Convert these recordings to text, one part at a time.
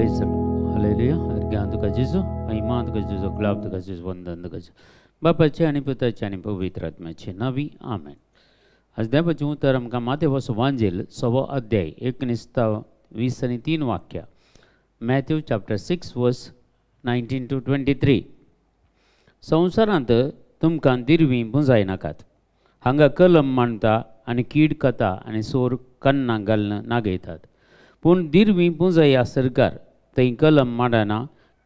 Praise the Lord. Hallelujah. ज्ञान तुका जेजू, महिमा तुका जेजू, ग्लाब तुका जेजू, वंदन तुका जेजू. बापाचे आणि पुताचे आणि पवित्र आत्म्याचे नावी आमेन. आज देवाचे उतर आमकां माथेवाचो वांजेल 6 अध्याय 19 आणि 3 वाक्या. मॅथ्यू चॅप्टर 6 वर्स 19 to 23. संवसारांत तुमकां दिरवीं पुंजाय नाकात. हांगा कलम मांडटा आनी कीड खाता आनी सोर कन्नां घालून नागयतात. पूण दिरवीं पुंजया सरकार थंय कलम माडना,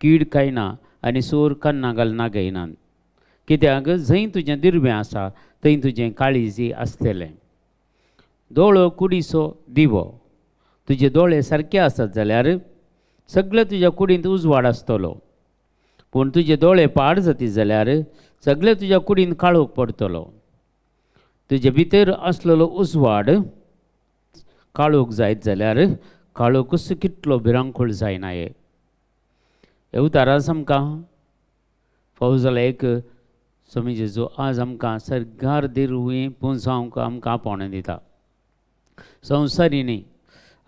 कीड खायना आनी सोर कन्नां घालून नागयनात. कित्याक जंय तुजें दिरवें आसा थंय तुजें काळीजी आसतलें. दोळो कुडीचो दिवो. तुजे दोळे सारके आसत जाल्यार सगळे तुज्या कुडींत उजवाड आसतलो. पूण तुजे दोळे पाड जाती जाल्यार सगळे तुज्या कुडींत काळोख पडटलो. तुजे भितर आसलेलो उजवाड काळोख जायत जाल्यार काळोखूच कितलो भिरांकूळ जायनाये. हे उतारास आमकां फावो जाला एक स्वामी जेजू आज आमकां सरकार दिरवीं पुंजावंक आमकां आपोवणें दिता. संवसारी न्ही,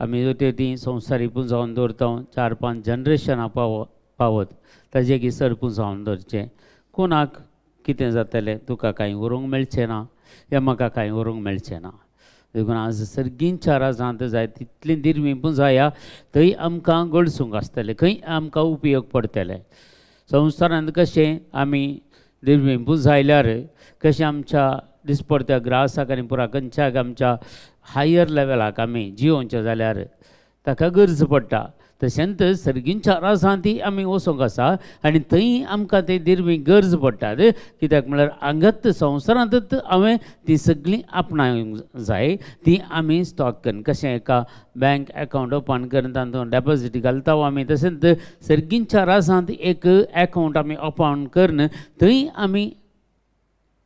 आमी ती संवसारी पुंजावन दवरता 4-5 जनरेशनां पावत ताजे की पुंजावन दवरचें. कोणाक कितें जातलें, तुका कांय उरूंक मेळचें ना या म्हाका कांय उरूंक मेळचें ना. देखून आज सर्गींच्या राजांत जाय तितलीं दिरवीं पुंजाया थंय आमकां गळसूंक आसतलें, खंय आमकां उपयोग पडटले. संवसारांत कशें आमी दिरवीं पुंजायल्यार कशें आमच्या दिसपडट्या ग्रासाक आनी पुरा खंयच्याक आमच्या हायर लेवलाक आमी जिवोवचें जाल्यार ताका गरज पडटा. तशेंच सर्गींच्या राजांती आमी वचोंक आसा आनी थंय आमकां ते दिरवीं गरज पडटात. कित्याक म्हळ्यार हांगात संवसारांतच हांवें ती सगळीं आपणावंक जाय. ती आमी स्टॉक करून कशें एका बँक अकावंट ओपन करून तातूंत डेपोजीट घालता आमी, तशेंच सर्गींच्या राजांत एक अकावंट आमी ओपन करून थंय आमी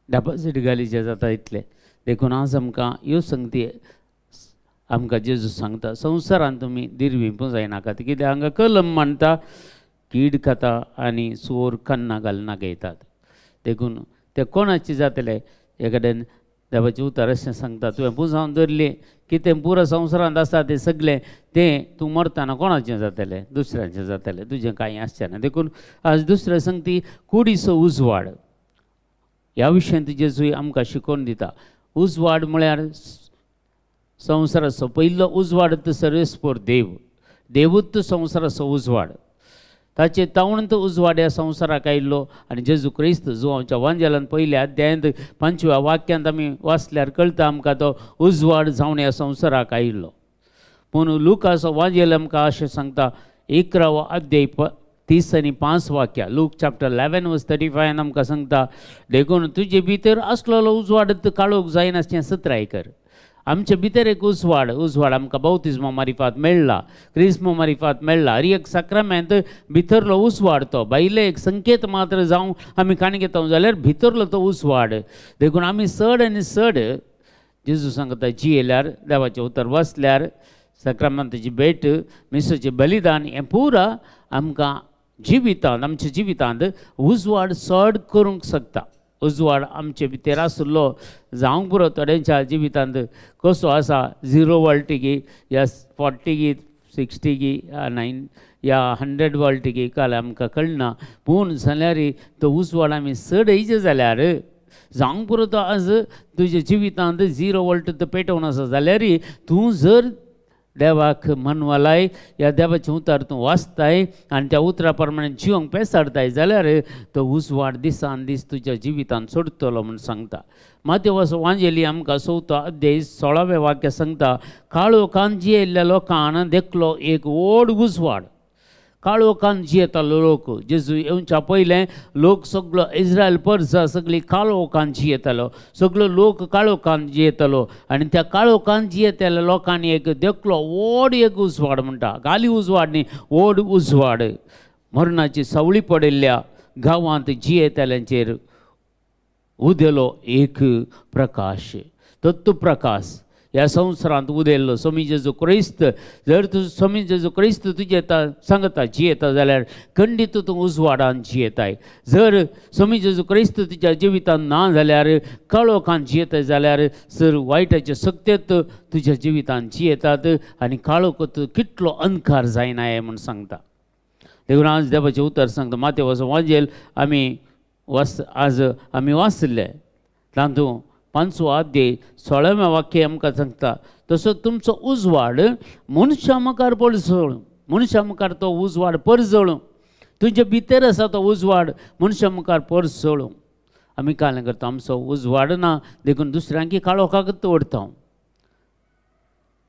डेपोजीट घालीचें जाता इतलें. देखून आज आमकां ह्यो संगती आमकां जेजू सांगता, संवसारांत तुमी दिरवीं पुंजाय नाकात. कित्याक हांगा कलम मांडटा, कीड खाता आनी सोर कन्नां घालून नागयतात. देखून ते कोणाचे जातले. एखाद्यान देवाचें उतर अशें सांगता, तुवें पुंजावन दवरलें कितें पुरो संवसारांत आसा तें सगळें तें तूं मरतना कोणाचें जातलें, दुसऱ्याचें जातलें, तुजें कांय आसचें ना. देखून आज दुसरे सांगती कुडीचो उजवाड ह्या विशयांत जेजू आमकां शिकोवन दिता. उजवाड म्हळ्यार संवसाराचो पयलो उजवाड सर्वेस्पर देव. देवूच संवसाराचो उजवाड. ताचे तावणंत उजवाड ह्या संवसाराक आयिल्लो आनी जेजू क्रिस्त जो आमच्या वांजेलांत पयल्या अध्यायांत 5व्या वाक्यांत आमी वाचल्यार कळटा आमकां तो उजवाड जावन ह्या संवसाराक आयिल्लो. पूण लुकाचो वांजेल आमकां अशें सांगता 11वा अध्याय 30 आनी 5 वाक्या. लूक चॅप्टर 11 वर्स 35 आमकां सांगता, देखून तुजे भितर आसलेलो उजवाड काळोख जायनासचें सत्राय कर. आमचे भितर एक उजवाड आमकां बौतिस्मा मारिफात मेळ्ळा, क्रिस्मा मारिफात मेळ्ळा. हर एक सक्रामेंत भितरलो उजवाड तो भायले एक संकेत मात्र जावं आमी काणी घेता जाल्यार भितरलो तो उजवाड. देखून आमी चड आनी चड जेजू सांगता जियेल्यार, देवाचें उतर वाचल्यार, सक्रामेंताची भेट, मिसाचें बलिदान हें पुरा आमकां जिवितांत आमच्या जिवितांत उजवाड चड करूंक शकता. उजवाड आमचे भितर आसलो जावंक पुरो थोड्यांच्या जिवितांत कसो आसा 0 वोल्टीगी या 40गी 60गी 9 या 100 वोल्टीगी काल आमकां कळना. पूण जाल्यार तो उजवाड आमी चड येयचे जाल्यार जावंक पुरो तो आज तुज्या जिवितांत 0 वोल्ट तो पेटोवन आसा जाल्यार तूं जर देवाक मनवलाय ह्या देवाचें उतर तूं वाचताय आनी त्या उतरा प्रमाणे जिवंक पेसाडताय जाल्यार तो उजवाड दिसान दीस तुज्या जिवितांत सोडटलो म्हूण सांगता. माथेवाचो वांजेली आमकां 4 अध्याय 16वें वाक्य सांगता, काळोखान जियेल्ल्या लोकांक देखलो एक व्हड उजवाड. काळोखान जियेतालो लोक, जेजू येवच्या पयलें लोक सगळो इस्रायल परजा सगळी काळोखान जियेतालो, सगळो लोक काळोखान जियेतालो. आनी त्या काळोखान जियेताल्या लोकांनी एक देखलो व्हड एक उजवाड म्हणटा, गाली उजवाड न्ही, व्हड उजवाड. मरणाची सावळी पडिल्ल्या गांवांत जियेताल्यांचेर उदेलो एक प्रकाश, तत्व प्रकाश ह्या संवसारांत उदेल्लो स्वामी जेजू क्रिस्त. जर तूं स्वामी जेजू क्रिस्त तुजे सांगता जियेता जाल्यार खंडीत तूं उजवाडान जियेताय. जर स्वामी जेजू क्रिस्त तुज्या जिवितांत ना जाल्यार काळोखान जियेता जाल्यार सर वायटाचे सत्तेत तुज्या जिवितांत जियेतात आनी काळोख कितलो अंधकार जायनाय म्हूण सांगता. देखून आज देवाचें उतर सांगता मातेवाचो वांजेल आज आमी वाचले तातूंत 5वो अध्याय 16वें वाक्य आमकां सांगता तसो तुमचो उजवाड मनशा मुखार परजळूं मनशा मुखार तो उजवाड परजळूं तुजे भितर आसा तो उजवाड मनशा मुखार परजळूं आमी काय करता आमचो उजवाड ना देखून दुसऱ्यांकी काळो कागद तोडता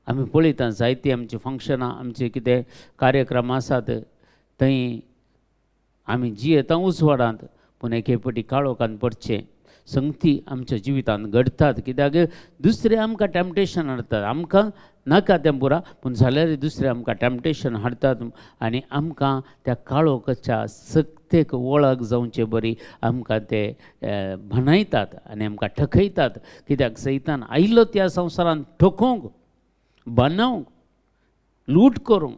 आमी पळयता जायती आमची फंक्शनां आमचे कितें कार्यक्रम आसात थंय आमी जियेता उजवाडांत पूण एके फावटी काळोखान पडचें संगती आमच्या जिवितांत घडतात कित्याक दुसरे आमकां टॅम्पटेशन हाडटात आमकां नाका तें पुरा पूण जाल्यार दुसरे आमकां टॅम्पटेशन हाडटात आनी आमकां त्या काळोखाच्या सक्तेक वळख जावचे बरी आमकां ते भनायतात आनी आमकां ठकयतात कित्याक सैतान आयिल्लो त्या संवसारांत ठोकोवंक बांदूंक लूट करूंक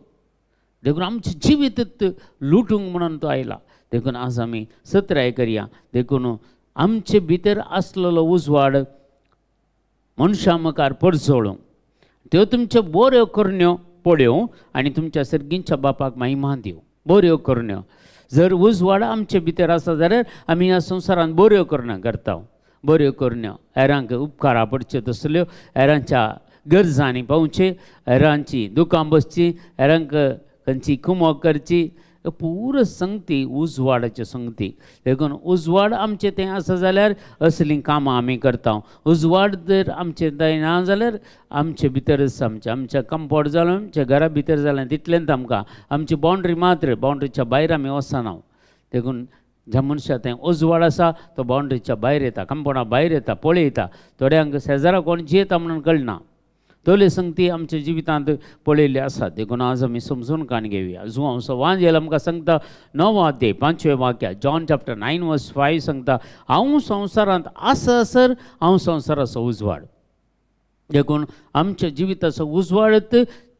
देखून आमचें जिवीत लुटूंक म्हणून तो आयला देखून आज आमी सत्राय करया देखून आमचे भितर आसलेलो उजवाड मनशा मुखार परजळूं त्यो तुमच्यो बऱ्यो करण्यो पळोवं आनी तुमच्या सर्गींच्या बापाक महिमा दिवं बऱ्यो करण्यो जर उजवाड आमचे भितर आसा जाल्यार आमी ह्या संवसारांत बऱ्यो करण्यो करता बऱ्यो करण्यो हेरांक उपकारा पडच्यो तसल्यो हेरांच्या गरजांनी पावचे हेरांची दुकां बसची हेरांक खंयची कुमोग करची पूर संगती उजवाडाच्यो संगती देखून उजवाड आमचें तें आसा जाल्यार असलीं कामां आमी करता उजवाड जर आमचें थंय ना जाल्यार आमचे भितरच आमच्या कंपाउंड जालें आमच्या घरा भितर जालें तितलेंच आमकां आमची बाउंड्री मात्र बाउंड्रीच्या भायर आमी वचना देखून ज्या मनशा थंय उजवाड आसा तो बाउंड्रीच्या भायर येता कंपाउंडा भायर येता पळयता थोड्यांक शेजारा कोण जियेता म्हणून कळना तोले संगती आमच्या जिवितांत पळयल्ले आसात देखून आज आमी समजून काण घेवया जुवांचो वांजेल आमकां सांगता 9 अध्याय 5वें वाक्य जॉन चॅप्टर 9 वर्स 5 सांगता हांव संवसारांत आसा सर हांव संवसाराचो उजवाड देखून आमच्या जिविताचो उजवाड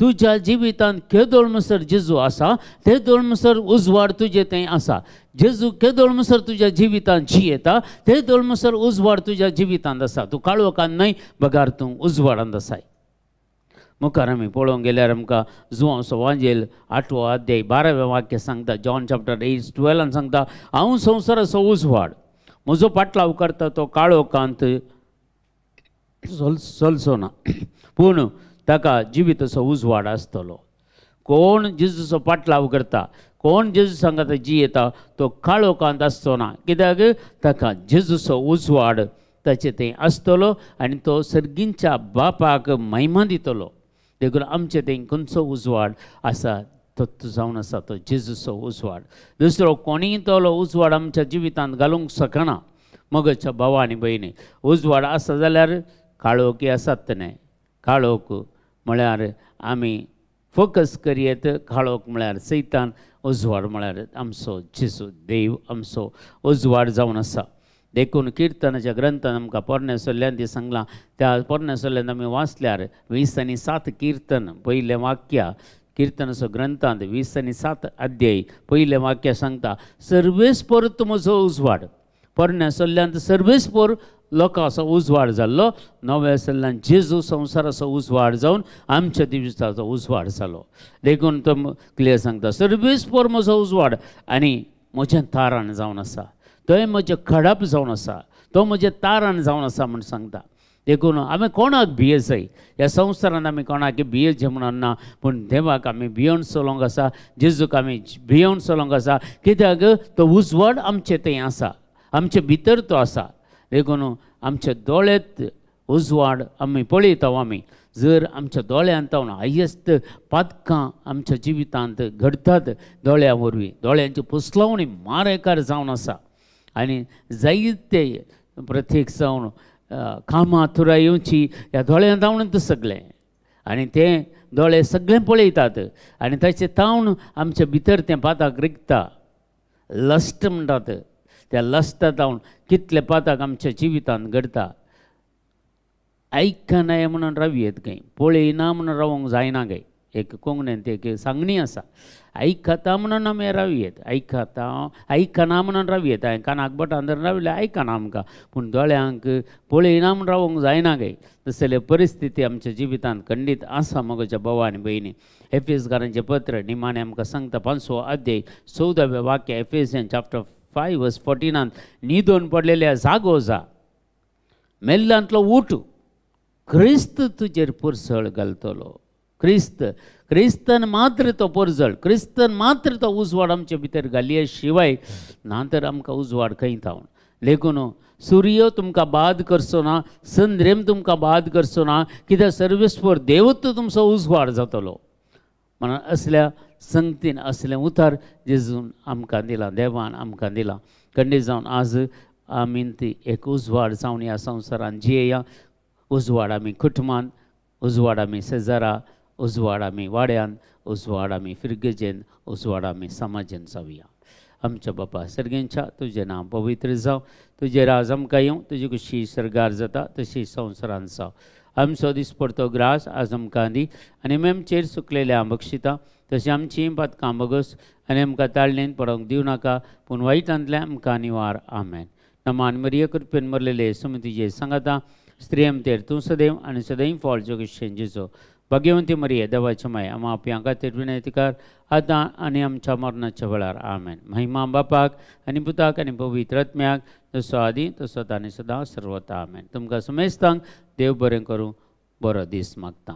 तुज्या जिवितांत केदोळ म्हणसर जेजू आसा तेदोळ म्हणसर उजवाड तुजे थंय आसा जेजू केदोळ म्हणसर तुज्या जिवितांत जियेता तेदोळ म्हणसर उजवाड तुज्या जिवितांत आसा तूं काळोखान न्हय बगार तूं उजवाडांत आसाय मुखार आमी पळोवंक गेल्यार आमकां जुवांचो वांजेल 8वो अध्याय 12वें वाक्य सांगता जॉन चॅप्टर 8:12 सांगता हांव संवसाराचो उजवाड म्हजो पाटलाव करता तो काळोखांत चलचो ना पूण ताका जिविताचो उजवाड आसतलो कोण जेजूचो पाटलाव करता कोण जेजू सांगता जियेता तो काळोखांत आसचो ना कित्याक ताका जेजूचो उजवाड ताचे थंय आसतलो आनी तो सर्गींच्या बापाक महिमा दितलो देखून आमचे थंय खंयचो उजवाड आसा तो जावन आसा तो जेजूचो उजवाड दुसरो कोणीय तोलो उजवाड आमच्या जिवितांत घालूंक शकना मगच्या भावा आनी भयणी उजवाड आसा जाल्यार काळोखी आसात न्हय काळोख म्हळ्यार आमी फोकस करयेत काळोख म्हळ्यार सैतान उजवाड म्हळ्यार आमचो जेजू देव आमचो उजवाड जावन आसा देखून किर्तनाच्या ग्रंथान आमकां पोरण्या सल्ल्यान ती सांगलां त्या पोरण्या सल्ल्यान आमी वाचल्यार 20 आनी 7 किर्तन पयलें वाक्य किर्तनाचो ग्रंथांत 20 आनी 7 अध्याय पयलें वाक्य सांगता सर्वेस्पर म्हजो उजवाड पोरण्या सल्ल्यान सर्वेस्पर लोकांचो उजवाड जाल्लो नव्या सल्ल्यान जेजू संवसाराचो उजवाड जावन आमच्या दिवसाचो उजवाड जालो देखून तो क्लियर सांगता सर्वेस्पर म्हजो उजवाड आनी म्हजें तारण जावन आसा तो म्हजें खडप जावन आसा तो म्हजें तारण जावन आसा म्हूण सांगता देखून आमी कोणाक भियेसय ह्या संवसारांत आमी कोणाक भियेचें म्हणून ना पूण देवाक आमी भियोन चलोवंक आसा जेजूक आमी भियोन चलोवंक आसा कित्याक तो उजवाड आमचे थंय आसा आमचे भितर तो आसा देखून आमचे दोळ्यांत उजवाड आमी पळयता आमी जर आमच्या दोळ्यांत हायेस्ट पातकां आमच्या जिवितांत घडतात दोळ्यां वरवीं दोळ्यांची पुसलावणी मारेकार जावन आसा आनी जायते प्रत्येक जावन कामां थोड्या येवची ह्या दोळ्यां धांवून सगळें आनी ते दोळे सगळें पळयतात आनी ताचें तावन आमच्या भितर तें पाताक रिगता लस्ट म्हणटात त्या लस्ता तावन कितले पाताक आमच्या जिवितांत घडता आयकनाय म्हणून रावयेत खंय पळयना म्हणून रावूंक जायना खंय एक कोंकणीन ती एक सांगणी आसा, आयकता म्हणून आमी रावयेत, आयकना म्हणून रावयेत. हांवें कानाक बोटां धरून रावले आयकना आमकां, पूण दोळ्यांक पळयना म्हूण रावूंक जायना गे. तसले परिस्थिती आमच्या जिवितांत खंडीत आसा म्हज्या भावा आनी भयणी. एफेसकारांचें पत्र निमाणें आमकां सांगता 5वो अध्याय 14वें वाक्य, एफेसियन चॅप्टर 5 वर्स 14 न्हिदून पडलेल्या जागो जा, मेल्लांतलो उठ, क्रिस्त तुजेर पुरसळ घालतलो. क्रिस्तन मात्र तो पुरजळ, क्रिस्तन मात्र तो उजवाड आमचे भितर घालये शिवाय ना तर आमकां उजवाड खंय थावन. देखून सूर्य तुमकां बाद करचो ना, चंद्रेम तुमकां बाद करचो ना, कित्याक सर्वेस्वर देवत्व तुमचो उजवाड जातलो. म्हणून असल्या संगतीन असलें उतार जेजून आमकां दिलां, देवान आमकां दिलां. खंडीत जावन आज आमी ती एक उजवाड जावन ह्या संवसारान जियेया. उजवाड आमी कुटुंबान, उजवाड आमी शेजारा, उजवाड आमी वाड्यान, उजवाड आमी फिरगेजेन, उजवाड आमी समाजान जावया. आमच्या बापा सर्गेंच्या तुजें नांव पवित्र जावं, तुजें राज आमकां येवं, तुजी कशी सरगार जाता तशी संवसारान जावं. आमचो दिसपडतो ग्रास आज आमकां दी, आनी आमी आमचेर सुकलेल्या बक्षिता, तशी आमची पातकां बगस, आनी आमकां ताळणेन पडोवंक दिवं नाका, पूण वायटांतल्यान आमकां निवार. आमेन. नमान मरिये कृपेन मरलेले सुमतीजे सांगाता, स्त्री आमचेर तूं सदैव आनी सदैव फॉल जोगेशेंचेचो. भाग्यवंती मरिये देवाची माय, आमा आपल्या खातीर विनंतिकार, आतां आनी आमच्या मरणाच्या वेळार. आमेन. महिमा बापाक आनी पुताक आनी पवित्र आत्म्याक, जसो आदी तसो आनी सदां सर्वता. आमेन. तुमकां समेस्तांक देव बरें करूं. बरो दीस मागता.